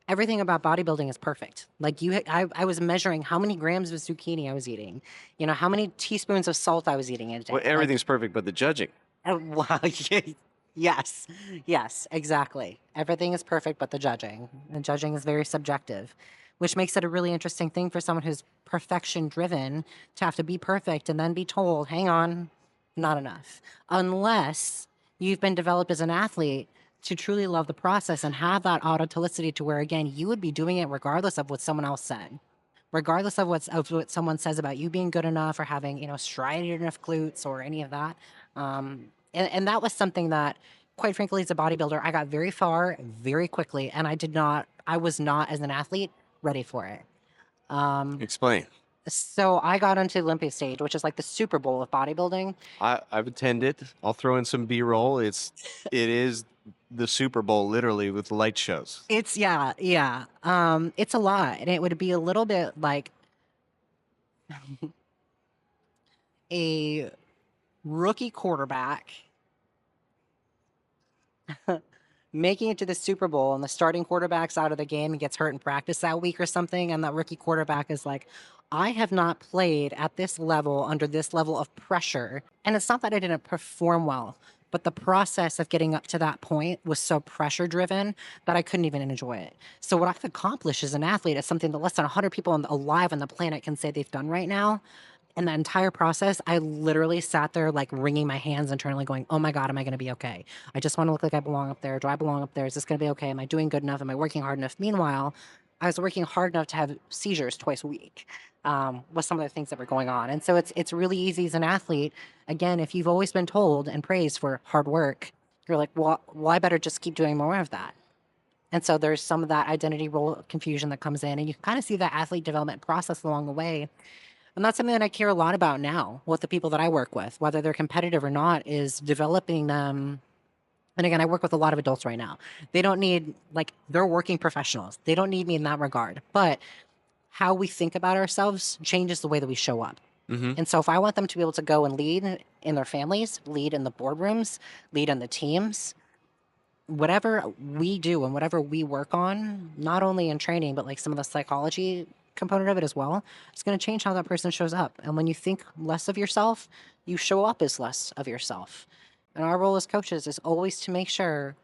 Everything about bodybuilding is perfect. Like I was measuring how many grams of zucchini I was eating, how many teaspoons of salt I was eating in a Well, day. Like, everything's perfect, but the judging. wow, yes, yes, exactly. Everything is perfect, but the judging. And judging is very subjective, which makes it a really interesting thing for someone who's perfection driven to have to be perfect and then be told, hang on, not enough. Unless you've been developed as an athlete to truly love the process and have that autotolicity to where, again, you would be doing it regardless of what someone else said. Regardless of what someone says about you being good enough or having, striated enough glutes or any of that. And that was something that, quite frankly, as a bodybuilder, I got very far very quickly, and I was not, as an athlete, ready for it. Explain. So I got onto the Olympia stage, which is like the Super Bowl of bodybuilding. I've attended. I'll throw in some B-roll. It is the Super Bowl, literally, with light shows. It's yeah, yeah. It's a lot, and it would be a little bit like a rookie quarterback making it to the Super Bowl and the starting quarterback's out of the game and gets hurt in practice that week or something. And that rookie quarterback is like, I have not played at this level under this level of pressure. And it's not that I didn't perform well, but the process of getting up to that point was so pressure driven that I couldn't even enjoy it. So what I've accomplished as an athlete is something that less than 100 people alive on the planet can say they've done right now. And the entire process, I literally sat there like wringing my hands internally going, oh my God, am I going to be okay? I just want to look like I belong up there. Do I belong up there? Is this going to be okay? Am I doing good enough? Am I working hard enough? Meanwhile, I was working hard enough to have seizures twice a week with some of the things that were going on. And so it's really easy as an athlete. Again, if you've always been told and praised for hard work, you're like, well, I better just keep doing more of that. And so there's some of that identity role confusion that comes in, and you can kind of see that athlete development process along the way. And that's something that I care a lot about now with the people that I work with, whether they're competitive or not, is developing them. And again, I work with a lot of adults right now. They don't need, like, they're working professionals. They don't need me in that regard. But how we think about ourselves changes the way that we show up. Mm-hmm. And so if I want them to be able to go and lead in their families, lead in the boardrooms, lead in the teams, whatever we do and whatever we work on, not only in training, but like some of the psychology component of it as well, it's going to change how that person shows up. And when you think less of yourself, you show up as less of yourself. And our role as coaches is always to make sure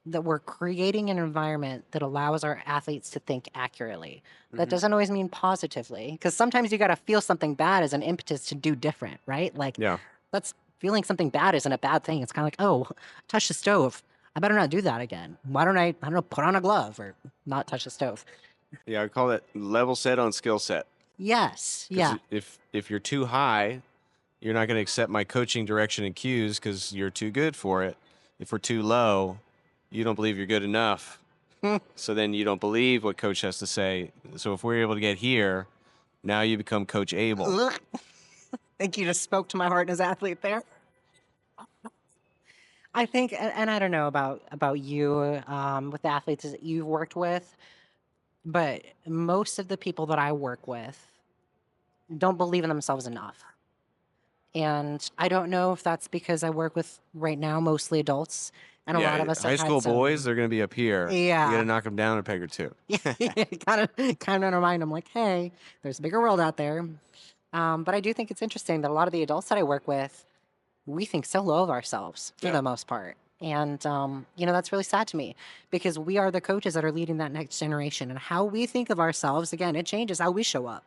that we're creating an environment that allows our athletes to think accurately. That Mm-hmm. doesn't always mean positively, because sometimes you got to feel something bad as an impetus to do different, right? Like, Yeah. that's feeling something bad isn't a bad thing. It's kind of like, oh, touch the stove. I better not do that again. Why don't I don't know, put on a glove or not touch the stove? Yeah, I call it level set on skill set. Yes. Because Yeah. if you're too high, you're not going to accept my coaching direction and cues because you're too good for it. If we're too low, you don't believe you're good enough. So then you don't believe what coach has to say. So if we're able to get here, now you become Coach Abel. Ugh. I think you just spoke to my heart as an athlete there. I think, and I don't know about you with the athletes that you've worked with, but most of the people that I work with don't believe in themselves enough. And I don't know if that's because I work with right now mostly adults, and a lot Yeah, of us have high had school boys, some, they're going to be up here. You got to yeah, knock them down a peg or two. kind of remind them like, hey, there's a bigger world out there. But I do think it's interesting that a lot of the adults that I work with, we think so low of ourselves for Yeah. the most part. And, that's really sad to me because we are the coaches that are leading that next generation, and how we think of ourselves, again, it changes how we show up.